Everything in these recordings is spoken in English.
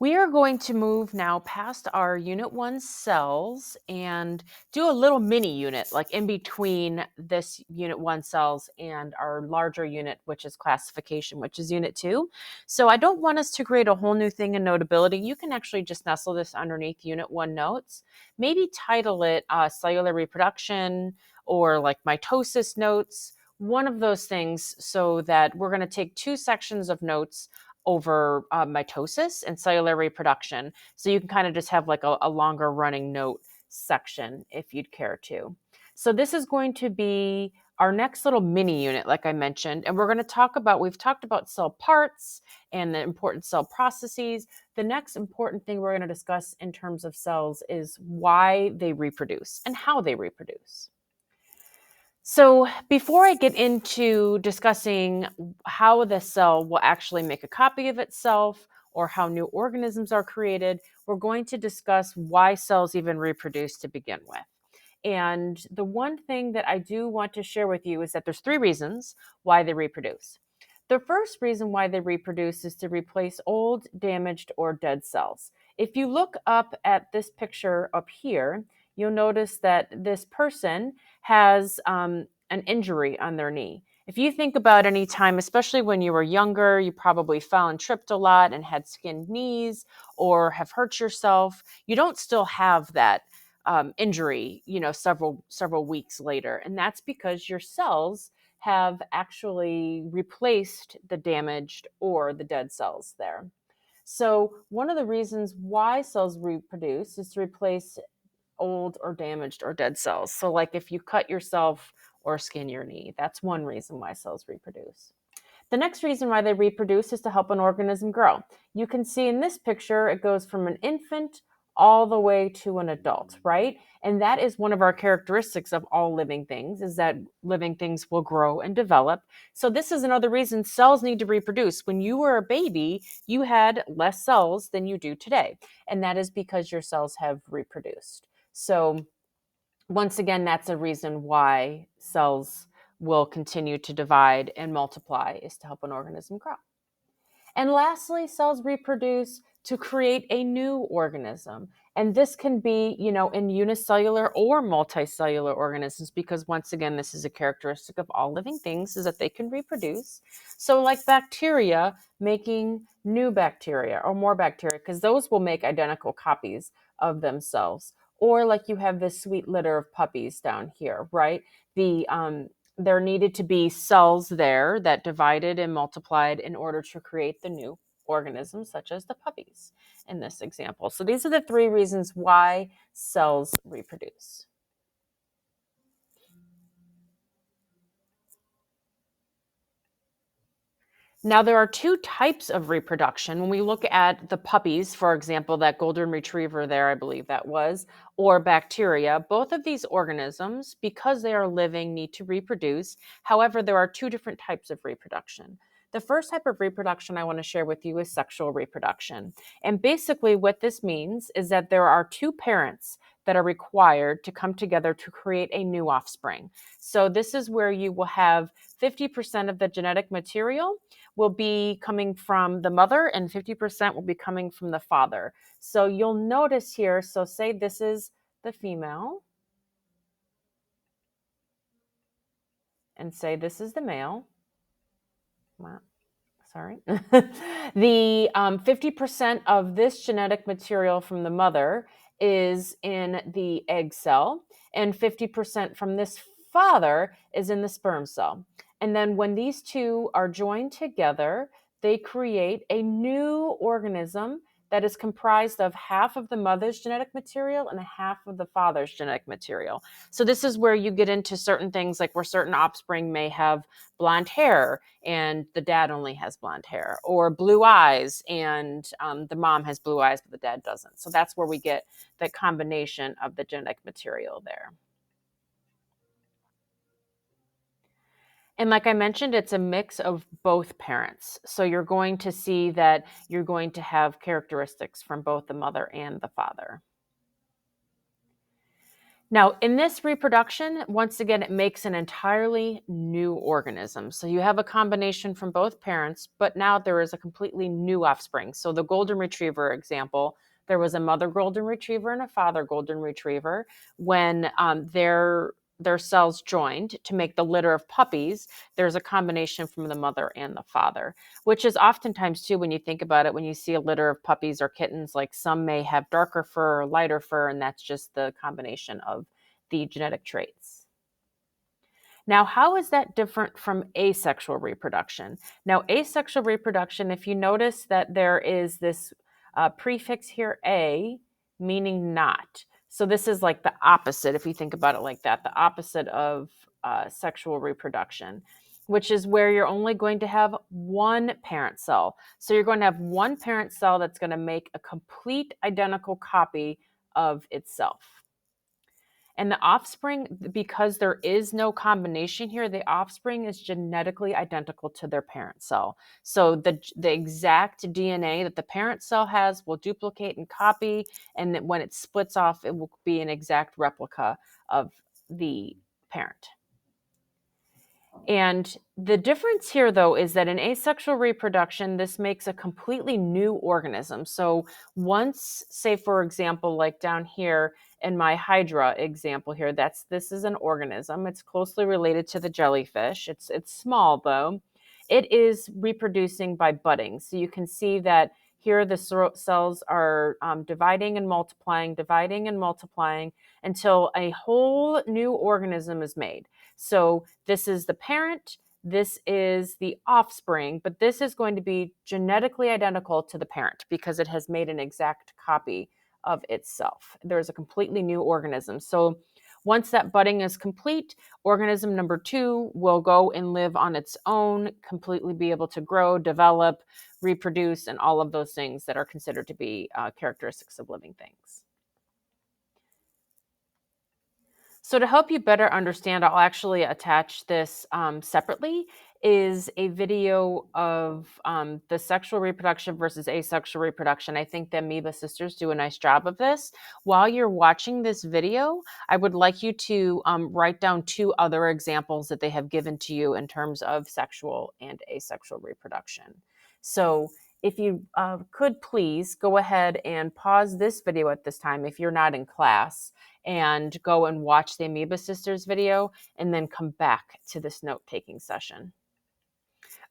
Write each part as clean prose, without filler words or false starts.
We are going to move now past our Unit 1 cells and do a little mini unit, like in between this Unit 1 cells and our larger unit, which is classification, which is Unit 2. So I don't want us to create a whole new thing in Notability. You can actually just nestle this underneath Unit 1 notes. Maybe title it Cellular Reproduction or like Mitosis Notes, one of those things, so that we're going to take two sections of notes over mitosis and cellular reproduction. So you can kind of just have like a longer running note section if you'd care to. So this is going to be our next little mini unit, like I mentioned, and we're going to we've talked about cell parts and the important cell processes. The next important thing we're going to discuss in terms of cells is why they reproduce and how they reproduce. So before I get into discussing how the cell will actually make a copy of itself or how new organisms are created, we're going to discuss why cells even reproduce to begin with. And the one thing that I do want to share with you is that there's three reasons why they reproduce. The first reason why they reproduce is to replace old, damaged, or dead cells. If you look up at this picture up here, you'll notice that this person has an injury on their knee. If you think about any time, especially when you were younger, you probably fell and tripped a lot and had skinned knees or have hurt yourself. You don't still have that injury, several weeks later, and that's because your cells have actually replaced the damaged or the dead cells there. So one of the reasons why cells reproduce is to replace old or damaged or dead cells. So like if you cut yourself or skin your knee, that's one reason why cells reproduce. The next reason why they reproduce is to help an organism grow. You can see in this picture, it goes from an infant all the way to an adult, right? And that is one of our characteristics of all living things, is that living things will grow and develop. So this is another reason cells need to reproduce. When you were a baby, you had less cells than you do today. And that is because your cells have reproduced. So once again, that's a reason why cells will continue to divide and multiply, is to help an organism grow. And lastly, cells reproduce to create a new organism. And this can be, in unicellular or multicellular organisms, because once again, this is a characteristic of all living things, is that they can reproduce. So like bacteria making new bacteria or more bacteria, because those will make identical copies of themselves. Or like you have this sweet litter of puppies down here, right? There needed to be cells there that divided and multiplied in order to create the new organisms, such as the puppies in this example. So these are the three reasons why cells reproduce. Now, there are two types of reproduction. When we look at the puppies, for example, that golden retriever there, I believe that was, or bacteria, both of these organisms, because they are living, need to reproduce. However, there are two different types of reproduction. The first type of reproduction I want to share with you is sexual reproduction. And basically, what this means is that there are two parents that are required to come together to create a new offspring. So, this is where you will have 50% of the genetic material will be coming from the mother and 50% will be coming from the father. So you'll notice here, so say this is the female and say this is the male. Wow, sorry. The 50% of this genetic material from the mother is in the egg cell, and 50% from this father is in the sperm cell. And then when these two are joined together, they create a new organism that is comprised of half of the mother's genetic material and half of the father's genetic material. So this is where you get into certain things, like where certain offspring may have blonde hair and the dad only has blonde hair, or blue eyes and the mom has blue eyes but the dad doesn't. So that's where we get the combination of the genetic material there. And like I mentioned, it's a mix of both parents. So you're going to see that you're going to have characteristics from both the mother and the father. Now, in this reproduction, once again, it makes an entirely new organism. So you have a combination from both parents, but now there is a completely new offspring. So the golden retriever example, there was a mother golden retriever and a father golden retriever. When their cells joined to make the litter of puppies, there's a combination from the mother and the father, which is oftentimes too, when you think about it, when you see a litter of puppies or kittens, like some may have darker fur or lighter fur, and that's just the combination of the genetic traits. Now, how is that different from asexual reproduction? Now, asexual reproduction, if you notice that there is this prefix here, a, meaning not. So this is like the opposite, if you think about it like that, the opposite of sexual reproduction, which is where you're only going to have one parent cell. So you're going to have one parent cell that's going to make a complete identical copy of itself. And the offspring, because there is no combination here, the offspring is genetically identical to their parent cell. So the exact DNA that the parent cell has will duplicate and copy, and when it splits off, it will be an exact replica of the parent. And the difference here, though, is that in asexual reproduction, this makes a completely new organism. So once, say, for example, like down here in my Hydra example here, this is an organism. It's closely related to the jellyfish. It's small, though. It is reproducing by budding. So you can see that here the cells are dividing and multiplying until a whole new organism is made. So this is the parent, this is the offspring, but this is going to be genetically identical to the parent because it has made an exact copy of itself. There's a completely new organism. So once that budding is complete, organism number 2 will go and live on its own, completely be able to grow, develop, reproduce, and all of those things that are considered to be characteristics of living things. So to help you better understand, I'll actually attach this separately, is a video of the sexual reproduction versus asexual reproduction. I think the Amoeba sisters do a nice job of this. While you're watching this video, I would like you to write down 2 other examples that they have given to you in terms of sexual and asexual reproduction. So if you could please go ahead and pause this video at this time if you're not in class, and go and watch the Amoeba Sisters video and then come back to this note-taking session.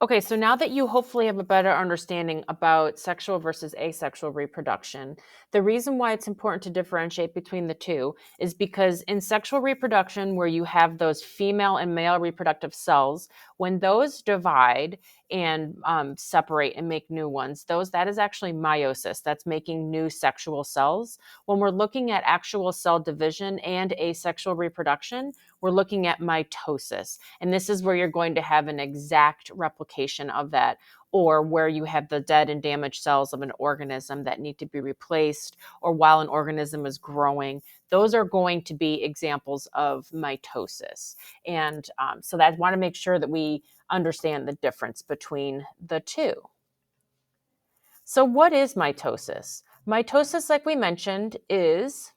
Okay, so now that you hopefully have a better understanding about sexual versus asexual reproduction, the reason why it's important to differentiate between the two is because in sexual reproduction, where you have those female and male reproductive cells, when those divide and separate and make new ones, that is actually meiosis. That's making new sexual cells. When we're looking at actual cell division and asexual reproduction, we're looking at mitosis. And this is where you're going to have an exact replication of that, or where you have the dead and damaged cells of an organism that need to be replaced, or while an organism is growing. Those are going to be examples of mitosis. And so I want to make sure that we understand the difference between the two. So what is mitosis? Mitosis, like we mentioned, is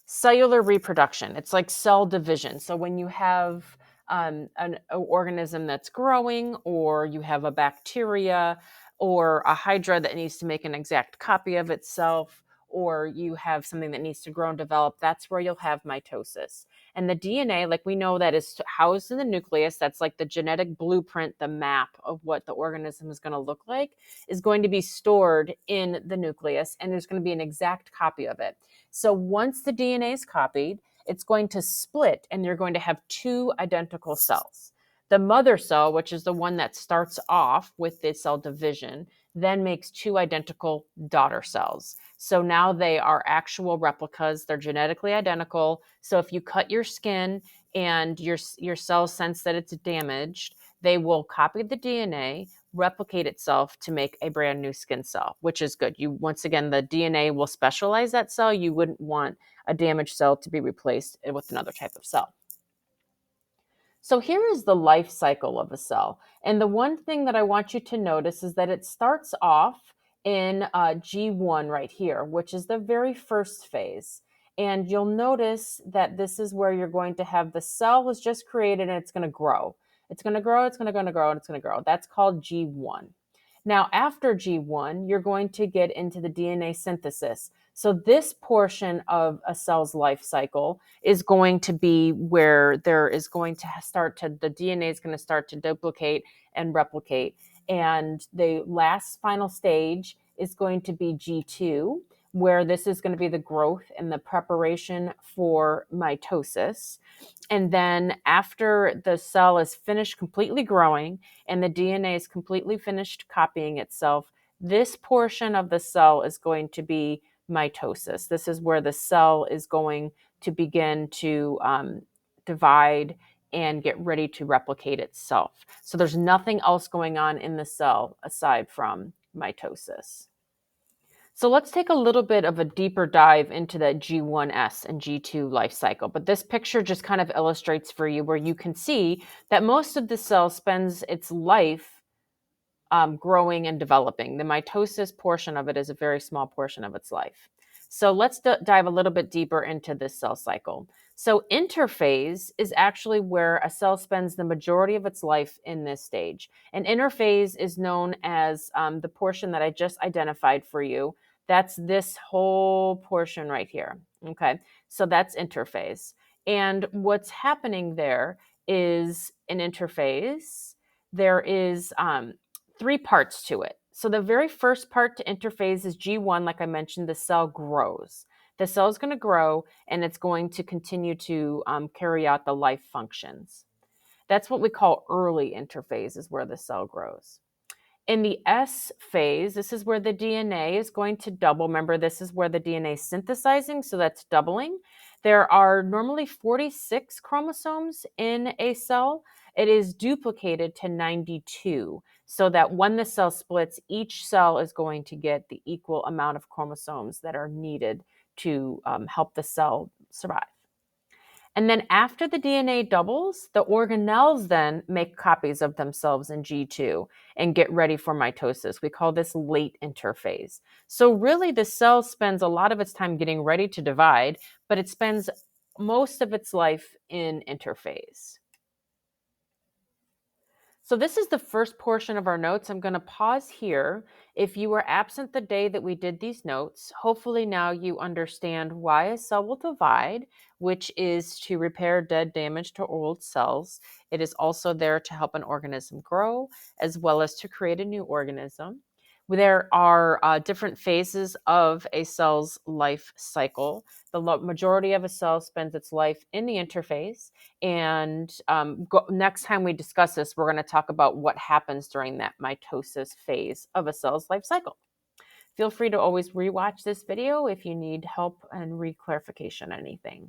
cellular reproduction. It's like cell division. So when you have an organism that's growing, or you have a bacteria or a hydra that needs to make an exact copy of itself, or you have something that needs to grow and develop, that's where you'll have mitosis. And the DNA, like we know, that is housed in the nucleus, that's like the genetic blueprint, the map of what the organism is going to look like, is going to be stored in the nucleus, and there's going to be an exact copy of it. So once the DNA is copied, it's going to split, and you're going to have 2 identical cells. The mother cell, which is the one that starts off with the cell division, then makes 2 identical daughter cells. So now they are actual replicas. They're genetically identical. So if you cut your skin and your cells sense that it's damaged, they will copy the DNA, replicate itself to make a brand new skin cell, which is good. Once again, the DNA will specialize that cell. You wouldn't want a damaged cell to be replaced with another type of cell. So here is the life cycle of a cell. And the one thing that I want you to notice is that it starts off in G1 right here, which is the very first phase. And you'll notice that this is where you're going to have the cell was just created and it's going to grow. It's going to grow, it's going to grow, and it's going to grow. That's called G1. Now, after G1, you're going to get into the DNA synthesis. So this portion of a cell's life cycle is going to be where there is going to the DNA is going to start to duplicate and replicate. And the last final stage is going to be G2, where this is going to be the growth and the preparation for mitosis. And then after the cell is finished completely growing and the DNA is completely finished copying itself, this portion of the cell is going to be mitosis. This is where the cell is going to begin to divide and get ready to replicate itself. So there's nothing else going on in the cell aside from mitosis. So let's take a little bit of a deeper dive into the G1S and G2 life cycle. But this picture just kind of illustrates for you where you can see that most of the cell spends its life growing and developing. The mitosis portion of it is a very small portion of its life. So let's dive a little bit deeper into this cell cycle. So interphase is actually where a cell spends the majority of its life in this stage. And interphase is known as the portion that I just identified for you. That's this whole portion right here. Okay, so that's interphase. And what's happening there is an interphase. There is three parts to it. So the very first part to interphase is G1. Like I mentioned, the cell grows. The cell is going to grow and it's going to continue to carry out the life functions. That's what we call early interphase, is where the cell grows. In the S phase, this is where the DNA is going to double. Remember, this is where the DNA is synthesizing, so that's doubling. There are normally 46 chromosomes in a cell. It is duplicated to 92, so that when the cell splits, each cell is going to get the equal amount of chromosomes that are needed to help the cell survive. And then after the DNA doubles, the organelles then make copies of themselves in G2 and get ready for mitosis. We call this late interphase. So really the cell spends a lot of its time getting ready to divide, but it spends most of its life in interphase. So this is the first portion of our notes. I'm going to pause here. If you were absent the day that we did these notes, hopefully now you understand why a cell will divide, which is to repair dead, damaged, or old cells. It is also there to help an organism grow, as well as to create a new organism. There are different phases of a cell's life cycle. The majority of a cell spends its life in the interphase. And next time we discuss this, we're going to talk about what happens during that mitosis phase of a cell's life cycle. Feel free to always rewatch this video if you need help and re-clarification on anything.